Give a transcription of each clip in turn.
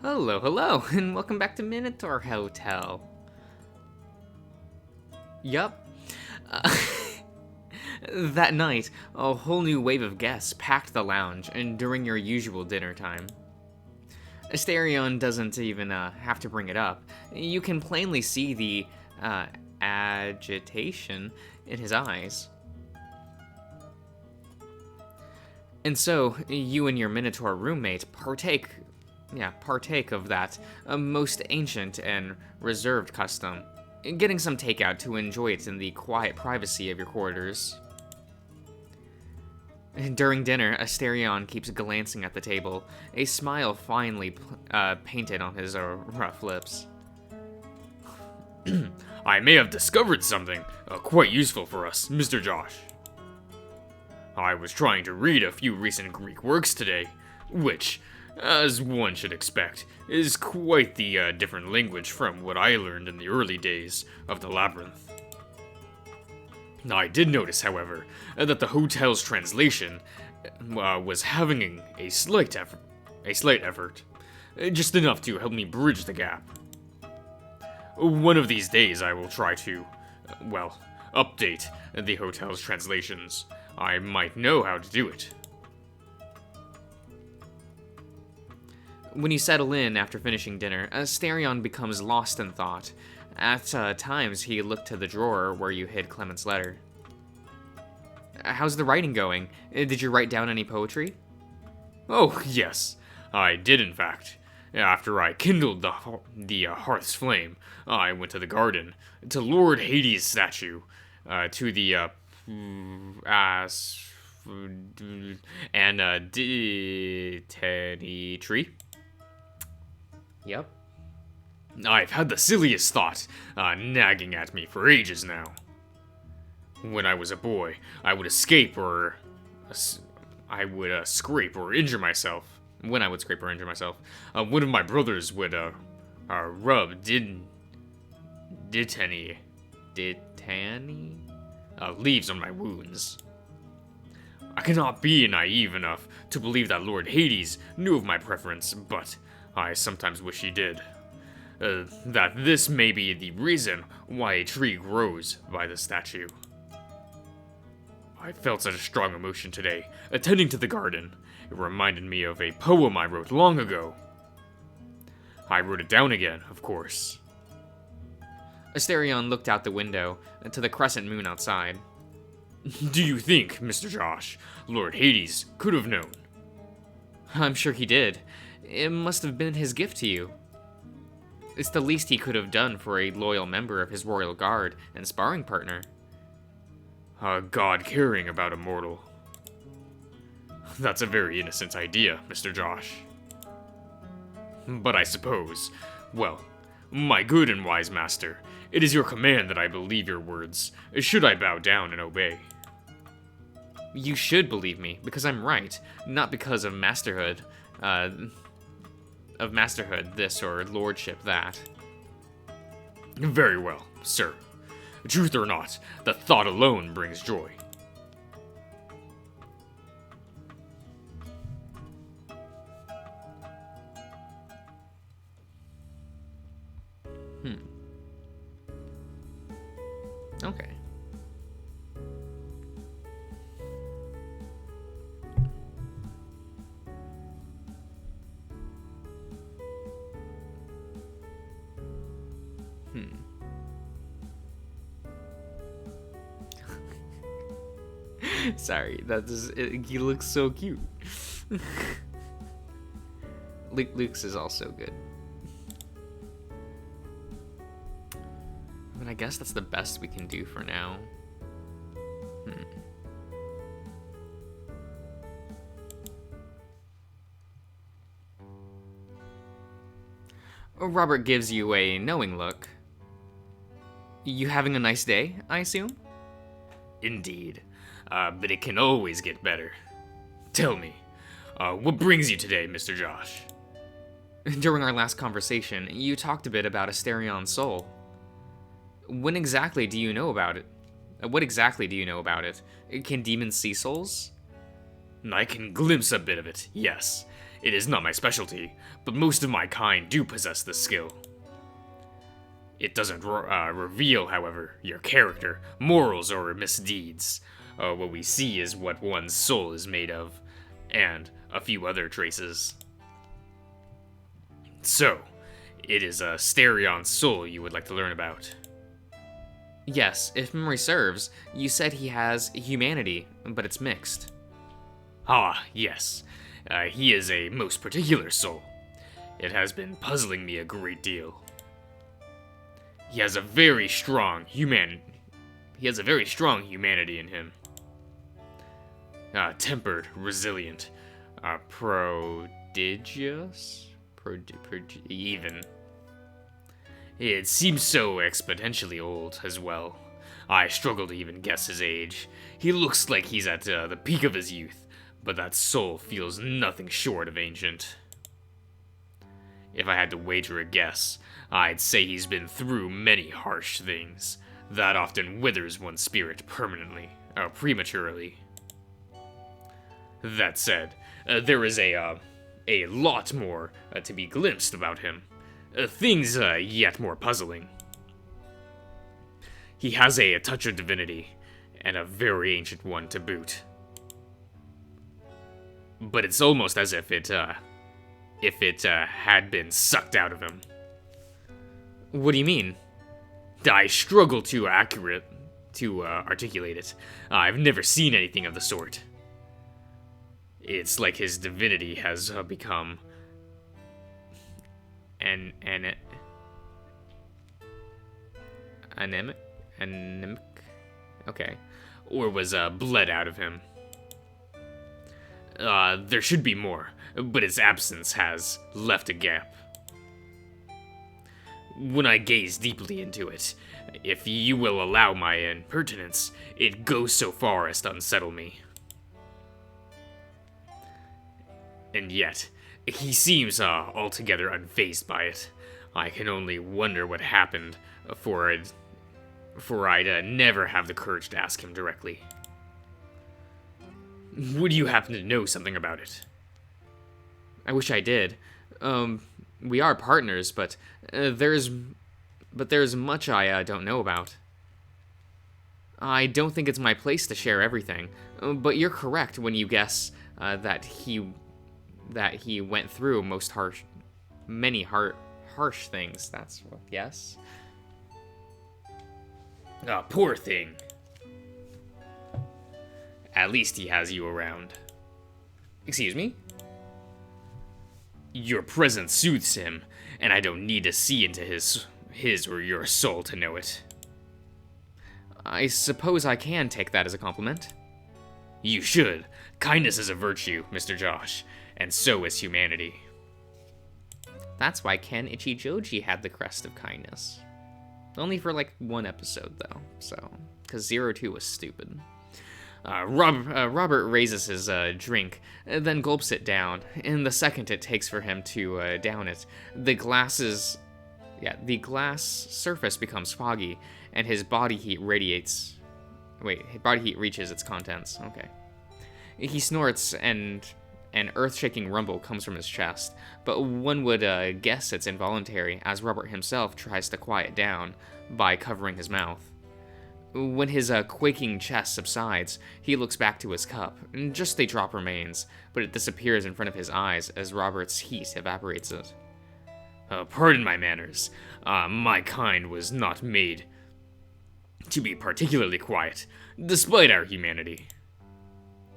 Hello, hello, and welcome back to Minotaur Hotel. Yup. Uh, that night, a whole new wave of guests packed the lounge, and during your usual dinner time. Asterion doesn't even have to bring it up. You can plainly see the agitation in his eyes. And so, you and your Minotaur roommate partake of that most ancient and reserved custom, getting some takeout to enjoy it in the quiet privacy of your quarters. During dinner, Asterion keeps glancing at the table, a smile finely painted on his rough lips. I may have discovered something quite useful for us, Mr. Josh. I was trying to read a few recent Greek works today, which, as one should expect, is quite the different language from what I learned in the early days of the Labyrinth. I did notice, however, that the hotel's translation was having a slight effort, just enough to help me bridge the gap. One of these days I will try to, update the hotel's translations. I might know how to do it. When you settle in after finishing dinner, Asterion becomes lost in thought. At times, he looked to the drawer where you hid Clement's letter. How's the writing going? Did you write down any poetry? Oh, yes, I did in fact. After I kindled the hearth's flame, I went to the garden, to Lord Hades' statue, to the Ditany tree. Yep. I've had the silliest thought nagging at me for ages now. When I was a boy, I would scrape or injure myself. When I would scrape or injure myself, one of my brothers would rub ditany leaves on my wounds. I cannot be naive enough to believe that Lord Hades knew of my preference, but I sometimes wish he did. That this may be the reason why a tree grows by the statue. I felt such a strong emotion today, attending to the garden. It reminded me of a poem I wrote long ago. I wrote it down again, of course. Asterion looked out the window to the crescent moon outside. Do you think, Mr. Josh, Lord Hades could have known? I'm sure he did. It must have been his gift to you. It's the least he could have done for a loyal member of his royal guard and sparring partner. A god caring about a mortal. That's a very innocent idea, Mr. Josh. But I suppose, my good and wise master, it is your command that I believe your words. Should I bow down and obey? You should believe me, because I'm right, not because of masterhood, this, or lordship, that. Very well, sir. Truth or not, the thought alone brings joy. Okay. Sorry, he looks so cute. Luke's is also good. I mean, I guess that's the best we can do for now. Robert gives you a knowing look. You having a nice day, I assume? Indeed. But it can always get better. Tell me, what brings you today, Mr. Josh? During our last conversation, you talked a bit about Asterion's soul. When exactly do you know about it? What exactly do you know about it? Can demons see souls? I can glimpse a bit of it, yes. It is not my specialty, but most of my kind do possess this skill. It doesn't reveal, however, your character, morals, or misdeeds. What we see is what one's soul is made of, and a few other traces. So, it is Astarion's soul you would like to learn about. Yes, if memory serves, you said he has humanity, but it's mixed. Ah, yes. He is a most particular soul. It has been puzzling me a great deal. He has a very strong humanity in him. Tempered, resilient, prodigious, even. It seems so exponentially old as well. I struggle to even guess his age. He looks like he's at the peak of his youth, but that soul feels nothing short of ancient. If I had to wager a guess, I'd say he's been through many harsh things. That often withers one's spirit prematurely. That said, there is a lot more to be glimpsed about him. Things yet more puzzling. He has a touch of divinity, and a very ancient one to boot. But it's almost as if it had been sucked out of him. What do you mean? I struggle to articulate it. I've never seen anything of the sort. It's like his divinity has become anemic? Okay. Or was bled out of him. There should be more, but its absence has left a gap. When I gaze deeply into it, if you will allow my impertinence, it goes so far as to unsettle me. And yet, he seems altogether unfazed by it. I can only wonder what happened, for I'd never have the courage to ask him directly. Would you happen to know something about it? I wish I did. We are partners, but there's much I don't know about. I don't think it's my place to share everything, but you're correct when you guess that he went through many harsh things. That's what, yes. Poor thing. At least he has you around. Excuse me? Your presence soothes him, and I don't need to see into his or your soul to know it. I suppose I can take that as a compliment. You should. Kindness is a virtue, Mr. Josh, and so is humanity. That's why Ken Ichijoji had the crest of kindness. Only for like one episode, though, so. Because 02 was stupid. Robert raises his drink, then gulps it down. In the second it takes for him to down it, the glass surface becomes foggy, and his body heat reaches its contents. Okay. He snorts, and an earth-shaking rumble comes from his chest, but one would guess it's involuntary, as Robert himself tries to quiet down by covering his mouth. When his quaking chest subsides, he looks back to his cup. Just a drop remains, but it disappears in front of his eyes as Robert's heat evaporates it. Pardon my manners. My kind was not made to be particularly quiet, despite our humanity.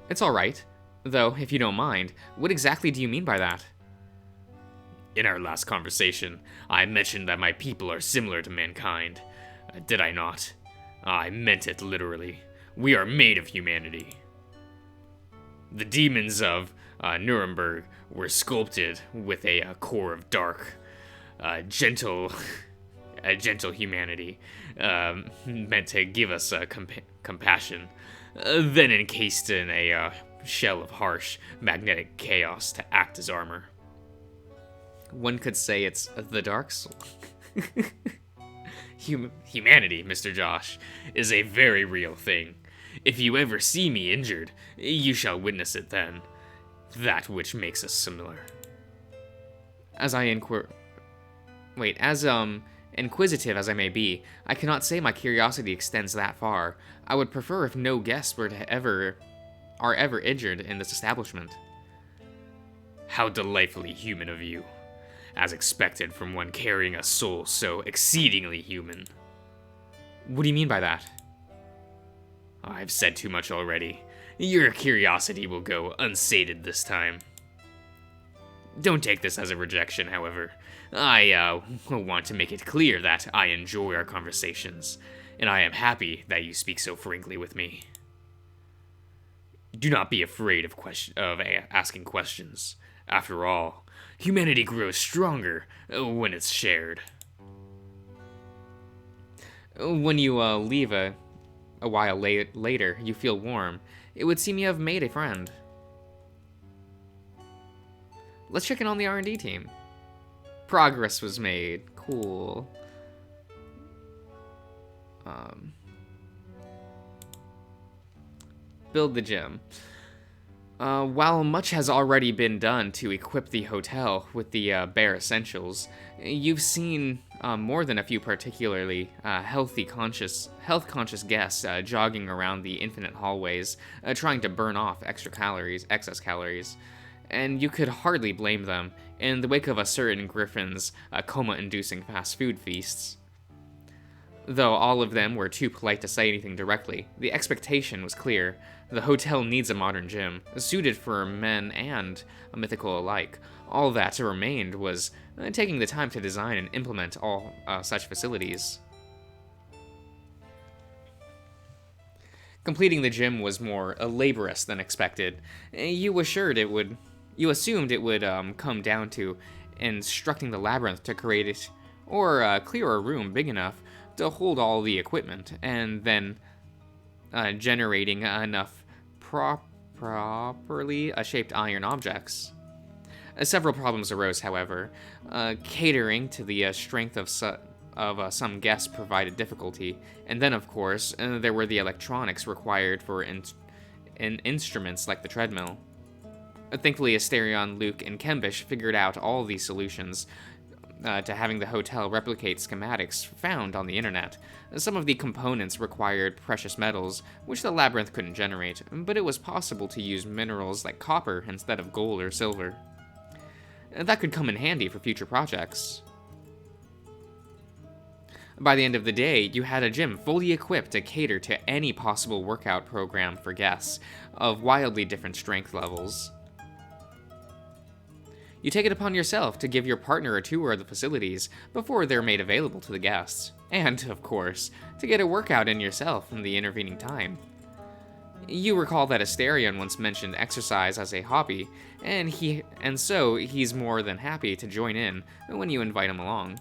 It's all right. Though, if you don't mind, what exactly do you mean by that? In our last conversation, I mentioned that my people are similar to mankind. Did I not? I meant it literally. We are made of humanity. The demons of Nuremberg were sculpted with a core of dark, gentle humanity, meant to give us compassion, then encased in a shell of harsh, magnetic chaos to act as armor. One could say it's the Dark Soul. Humanity, Mr. Josh, is a very real thing. If you ever see me injured, you shall witness it then. That which makes us similar. As I inquir... Wait, as, inquisitive as I may be, I cannot say my curiosity extends that far. I would prefer if no guests are ever injured in this establishment. How delightfully human of you. As expected from one carrying a soul so exceedingly human. What do you mean by that? I've said too much already. Your curiosity will go unsated this time. Don't take this as a rejection, however. I want to make it clear that I enjoy our conversations, and I am happy that you speak so frankly with me. Do not be afraid of asking questions. After all, humanity grows stronger when it's shared. When you leave a while later, you feel warm. It would seem you have made a friend. Let's check in on the R&D team. Progress was made. Cool. Build the gym. While much has already been done to equip the hotel with the bare essentials, you've seen more than a few particularly health-conscious guests jogging around the infinite hallways, trying to burn off excess calories. And you could hardly blame them in the wake of a certain griffin's coma-inducing fast food feasts. Though all of them were too polite to say anything directly, the expectation was clear. The hotel needs a modern gym, suited for men and mythical alike. All that remained was taking the time to design and implement all such facilities. Completing the gym was more laborious than expected. You assumed it would come down to instructing the labyrinth to create it, or clear a room big enough to hold all the equipment, and then generating enough properly shaped iron objects. Several problems arose, however. Catering to the strength of some guests provided difficulty, and then, of course, there were the electronics required for instruments like the treadmill. Thankfully, Asterion, Luke, and Kembish figured out all these solutions to having the hotel replicate schematics found on the internet. Some of the components required precious metals, which the labyrinth couldn't generate, but it was possible to use minerals like copper instead of gold or silver. That could come in handy for future projects. By the end of the day, you had a gym fully equipped to cater to any possible workout program for guests of wildly different strength levels. You take it upon yourself to give your partner a tour of the facilities before they're made available to the guests, and, of course, to get a workout in yourself in the intervening time. You recall that Asterion once mentioned exercise as a hobby, and so he's more than happy to join in when you invite him along.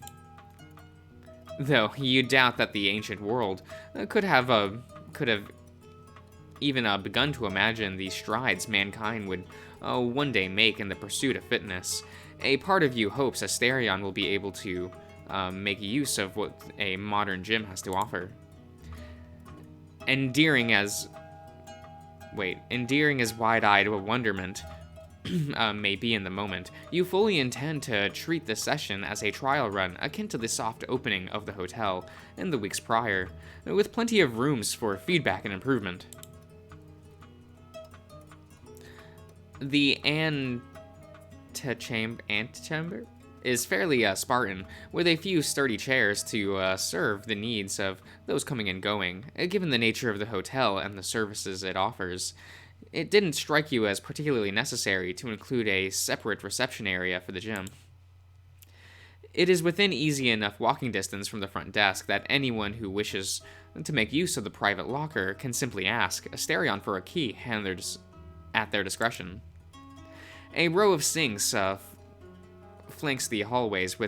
Though you doubt that the ancient world could have even begun to imagine the strides mankind would one day make in the pursuit of fitness. A part of you hopes Asterion will be able to make use of what a modern gym has to offer. Endearing as wide-eyed wonderment may be in the moment, you fully intend to treat this session as a trial run akin to the soft opening of the hotel in the weeks prior, with plenty of rooms for feedback and improvement. The antechamber is fairly Spartan, with a few sturdy chairs to serve the needs of those coming and going. Given the nature of the hotel and the services it offers, it didn't strike you as particularly necessary to include a separate reception area for the gym. It is within easy enough walking distance from the front desk that anyone who wishes to make use of the private locker can simply ask Asterion for a key at their discretion. A row of sinks flanks the hallways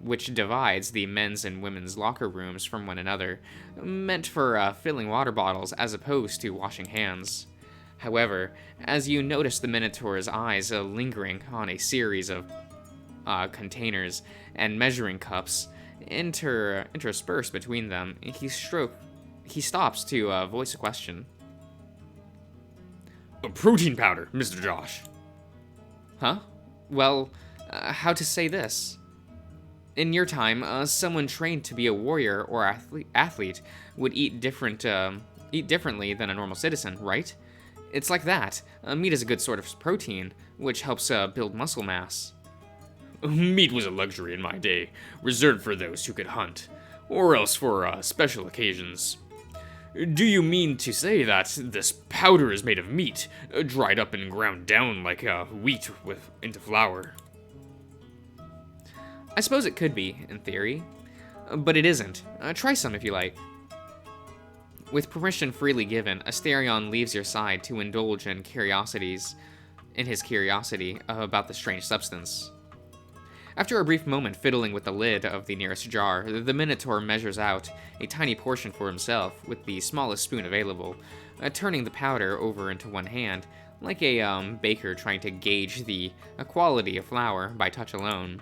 which divides the men's and women's locker rooms from one another, meant for filling water bottles as opposed to washing hands. However, as you notice the Minotaur's eyes lingering on a series of containers and measuring cups interspersed between them, he stops to voice a question. A protein powder, Mr. Josh. Huh? Well, how to say this? In your time, someone trained to be a warrior or athlete would eat differently than a normal citizen, right? It's like that. Meat is a good sort of protein, which helps build muscle mass. Meat was a luxury in my day, reserved for those who could hunt, or else for special occasions. Do you mean to say that this powder is made of meat, dried up and ground down like wheat into flour? I suppose it could be, in theory, but it isn't. Try some if you like. With permission freely given, Asterion leaves your side to indulge in his curiosity about the strange substance. After a brief moment fiddling with the lid of the nearest jar, the Minotaur measures out a tiny portion for himself with the smallest spoon available, turning the powder over into one hand, like a baker trying to gauge the quality of flour by touch alone.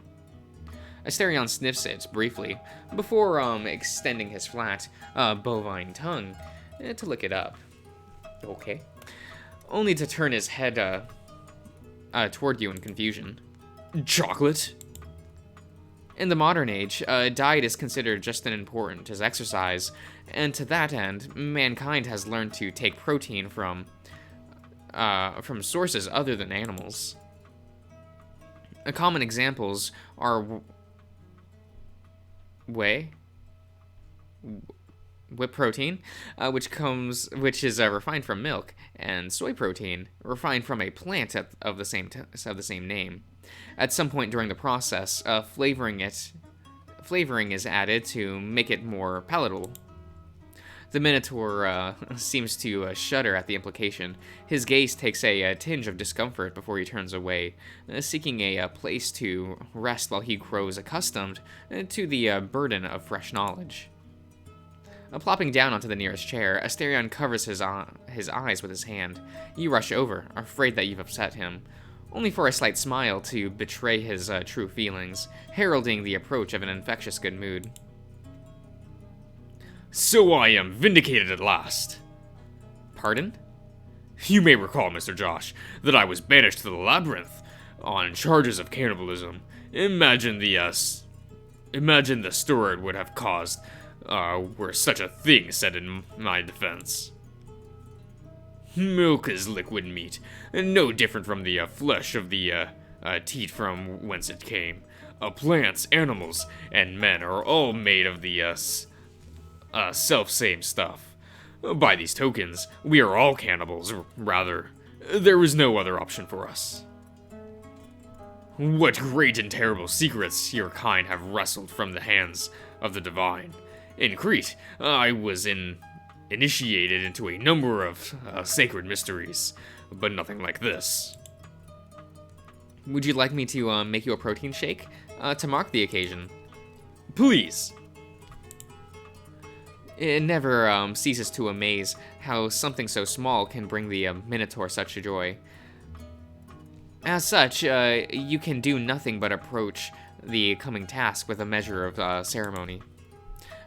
Asterion sniffs it briefly, before extending his flat, bovine tongue to lick it up. Okay. Only to turn his head toward you in confusion. Chocolate? In the modern age, diet is considered just as important as exercise, and to that end, mankind has learned to take protein from sources other than animals. Common examples are whey protein, which is refined from milk, and soy protein, refined from a plant of the same name. At some point during the process, flavoring is added to make it more palatable. The Minotaur seems to shudder at the implication. His gaze takes a tinge of discomfort before he turns away, seeking a place to rest while he grows accustomed to the burden of fresh knowledge. Plopping down onto the nearest chair, Asterion covers his eyes with his hand. You rush over, afraid that you've upset him, only for a slight smile to betray his true feelings, heralding the approach of an infectious good mood. So I am vindicated at last. Pardon? You may recall, Mr. Josh, that I was banished to the labyrinth on charges of cannibalism. Imagine the stir it would have caused were such a thing said in my defense. Milk is liquid meat, no different from the flesh of the teat from whence it came. Plants, animals, and men are all made of the self-same stuff. By these tokens, we are all cannibals, rather. There is no other option for us. What great and terrible secrets your kind have wrestled from the hands of the divine. In Crete, I was initiated into a number of sacred mysteries, but nothing like this. Would you like me to make you a protein shake to mark the occasion? Please. It never ceases to amaze how something so small can bring the Minotaur such joy. As such, you can do nothing but approach the coming task with a measure of ceremony.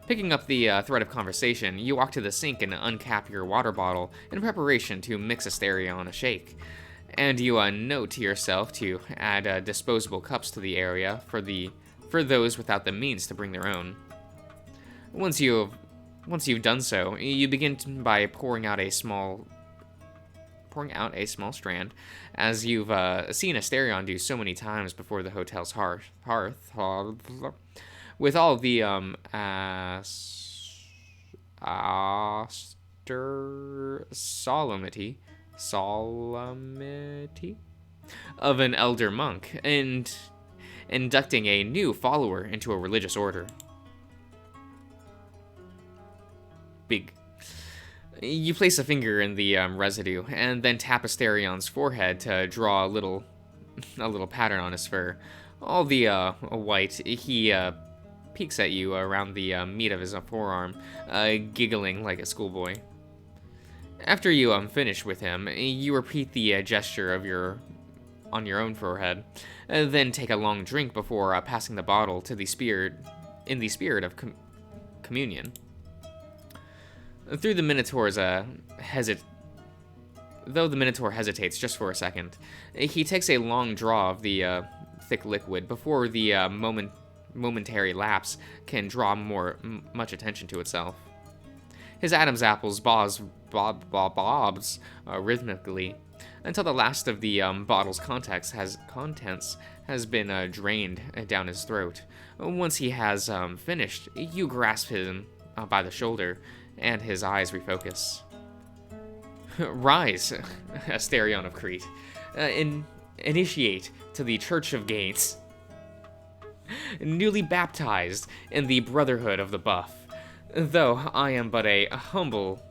Picking up the thread of conversation, you walk to the sink and uncap your water bottle in preparation to mix Asterion a shake. And you note to yourself to add disposable cups to the area for those without the means to bring their own. Once you've done so, you begin by pouring out a small strand, as you've seen Asterion do so many times before the hotel's hearth, with all the solemnity of an elder monk, and inducting a new follower into a religious order. Big. You place a finger in the residue, and then tap Asterion's forehead to draw a little pattern on his fur. All the white, he peeks at you around the meat of his forearm, giggling like a schoolboy. After you finish with him, you repeat the gesture on your own forehead, then take a long drink before passing the bottle to the spirit of communion. Though the Minotaur hesitates just for a second, he takes a long draw of the thick liquid before the momentary lapse can draw much attention to itself. His Adam's apples bobs rhythmically until the last of the bottle's contents has been drained down his throat. Once he has finished, you grasp him by the shoulder, and his eyes refocus. Rise, Asterion of Crete. Initiate to the Church of Gates. Newly baptized in the Brotherhood of the Buff. Though I am but a humble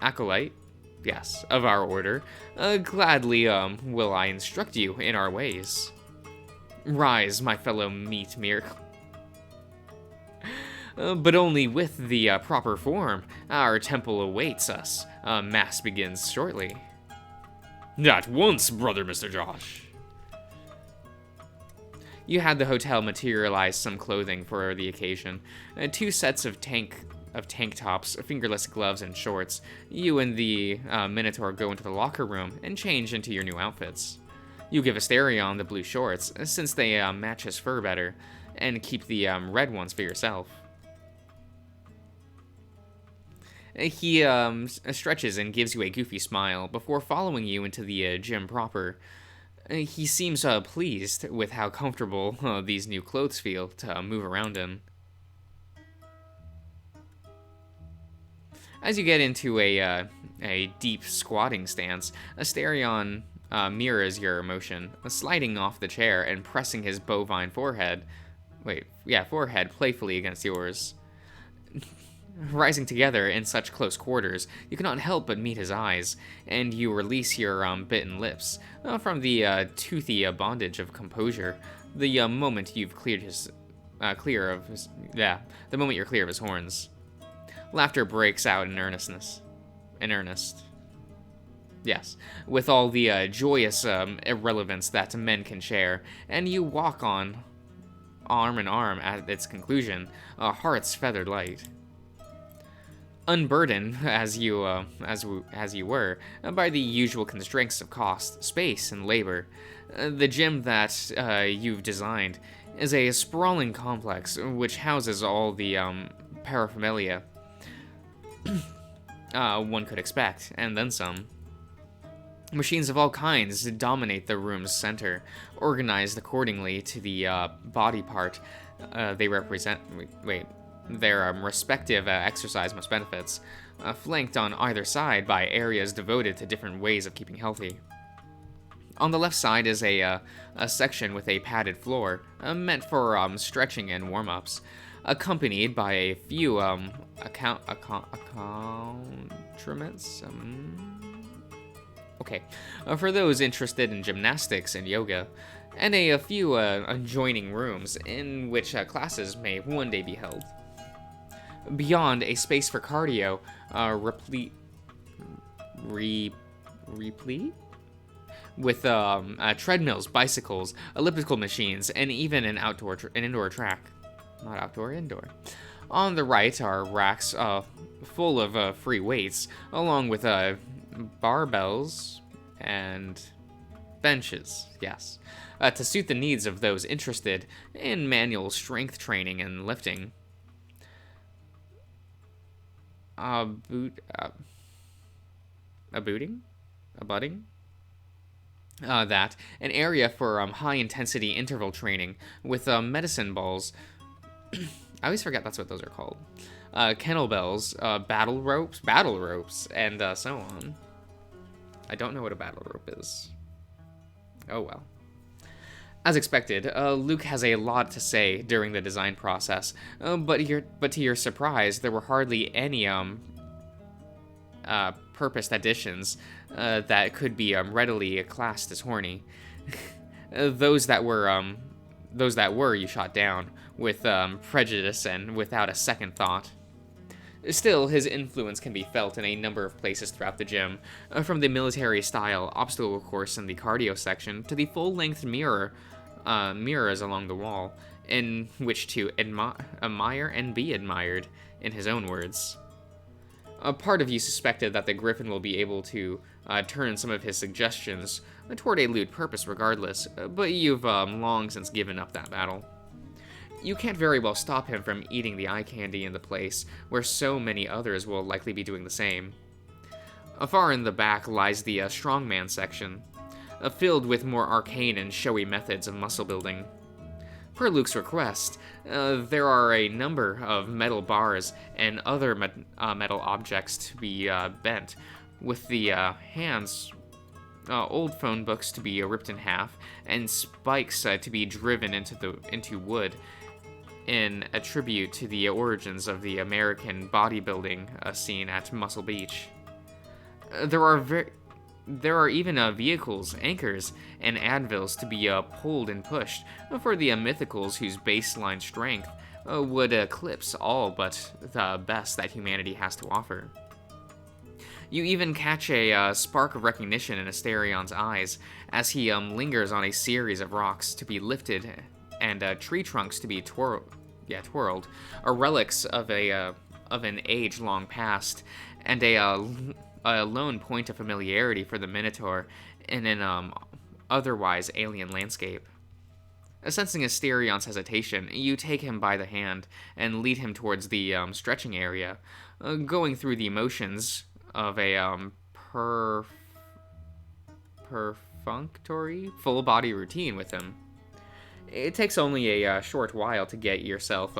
acolyte, yes, of our order, gladly will I instruct you in our ways. Rise, my fellow meat mere. But only with the proper form. Our temple awaits us. Mass begins shortly. At once, brother Mr. Josh. You had the hotel materialize some clothing for the occasion. 2 sets of tank tops, fingerless gloves, and shorts. You and the Minotaur go into the locker room and change into your new outfits. You give Asterion the blue shorts, since they match his fur better, and keep the red ones for yourself. He stretches and gives you a goofy smile before following you into the gym proper. He seems pleased with how comfortable these new clothes feel to move around in. As you get into a deep squatting stance, Asterion mirrors your emotion, sliding off the chair and pressing his bovine forehead playfully against yours. Rising together in such close quarters, you cannot help but meet his eyes, and you release your bitten lips from the toothy bondage of composure. The moment you've cleared the moment you're clear of his horns. Laughter breaks out in earnest. Yes, with all the joyous irrelevance that men can share, and you walk on, arm in arm at its conclusion, hearts feathered light. Unburdened as you were by the usual constraints of cost, space, and labor, the gym that you've designed is a sprawling complex which houses all the paraphernalia one could expect, and then some. Machines of all kinds dominate the room's center, organized accordingly to the body part they represent. Their respective exercise most benefits, flanked on either side by areas devoted to different ways of keeping healthy. On the left side is a section with a padded floor, meant for stretching and warm-ups, accompanied by a few accoutrements. For those interested in gymnastics and yoga, and a few adjoining rooms in which classes may one day be held. Beyond, a space for cardio, replete with treadmills, bicycles, elliptical machines, and even an indoor track. Not outdoor, indoor. On the right are racks full of free weights, along with barbells and benches, yes, to suit the needs of those interested in manual strength training and lifting. That an area for high-intensity interval training with medicine balls. I always forget that's what those are called. Kettlebells, battle ropes, and so on. I don't know what a battle rope is. Oh well. As expected, Luke has a lot to say during the design process, but to your surprise, there were hardly any purposed additions that could be readily classed as horny. Those that were, you shot down with prejudice and without a second thought. Still, his influence can be felt in a number of places throughout the gym, from the military-style obstacle course in the cardio section to the full-length mirrors along the wall, in which to admire and be admired, in his own words. A part of you suspected that the Griffin will be able to turn some of his suggestions toward a lewd purpose regardless, but you've long since given up that battle. You can't very well stop him from eating the eye candy in the place where so many others will likely be doing the same. Far in the back lies the strongman section, filled with more arcane and showy methods of muscle building. Per Luke's request, there are a number of metal bars and other metal objects to be bent, with the hands, old phone books to be ripped in half, and spikes to be driven into wood, in a tribute to the origins of the American bodybuilding scene at Muscle Beach. There are even vehicles, anchors, and anvils to be pulled and pushed for the mythicals whose baseline strength would eclipse all but the best that humanity has to offer. You even catch a spark of recognition in Asterion's eyes as he lingers on a series of rocks to be lifted and tree trunks to be twirled, are relics of an age long past, and a lone point of familiarity for the Minotaur in an otherwise alien landscape. Sensing Asterion's hesitation, you take him by the hand and lead him towards the stretching area, going through the motions of a perfunctory full-body routine with him. It takes only a short while to get yourself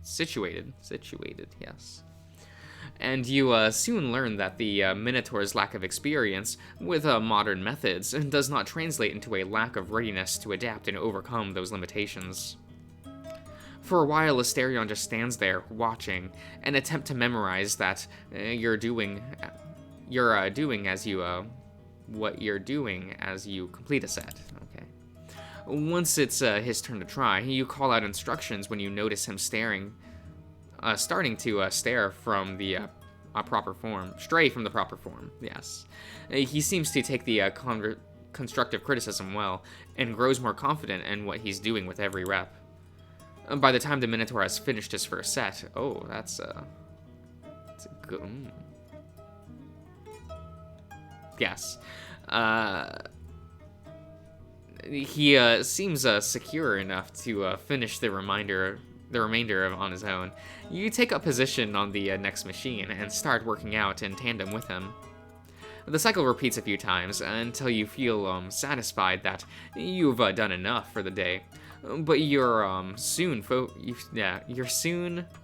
situated, yes. And you soon learn that the Minotaur's lack of experience with modern methods does not translate into a lack of readiness to adapt and overcome those limitations. For a while, Asterion just stands there, watching, and attempt to memorize that you're doing as you complete a set. Okay. Once it's his turn to try, you call out instructions when you notice him starting to stare from the proper form, stray from the proper form. Yes, he seems to take the constructive criticism well, and grows more confident in what he's doing with every rep. By the time the Minotaur has finished his first set, that's a good. Yes. He seems secure enough to finish the remainder on his own. You take up position on the next machine and start working out in tandem with him. The cycle repeats a few times until you feel satisfied that you've done enough for the day. But you're soon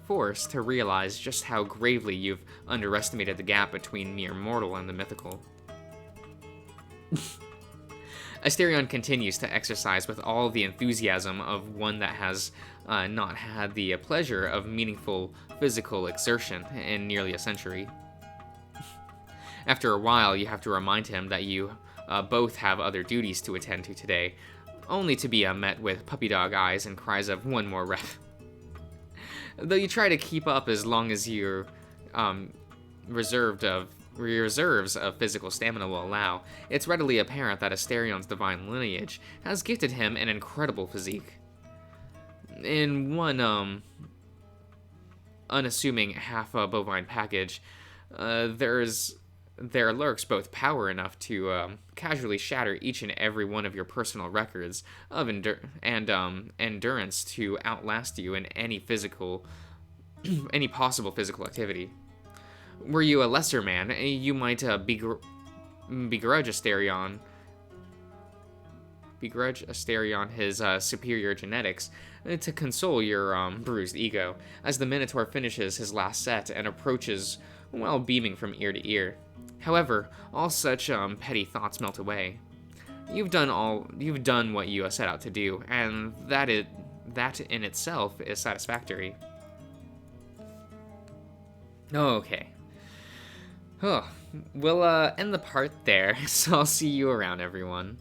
forced to realize just how gravely you've underestimated the gap between mere mortal and the mythical. Asterion continues to exercise with all the enthusiasm of one that has not had the pleasure of meaningful physical exertion in nearly a century. After a while, you have to remind him that you both have other duties to attend to today, only to be met with puppy dog eyes and cries of "one more rep." Though you try to keep up as long as your reserves of physical stamina will allow, it's readily apparent that Asterion's divine lineage has gifted him an incredible physique. In one unassuming half-bovine package, there lurks both power enough to casually shatter each and every one of your personal records of endurance to outlast you in any possible physical activity. Were you a lesser man, you might begrudge Asterion his superior genetics to console your bruised ego, as the Minotaur finishes his last set and approaches while beaming from ear to ear. However, all such petty thoughts melt away. You've done what you set out to do, and that in itself is satisfactory. Okay. Oh, we'll end the part there, so I'll see you around, everyone.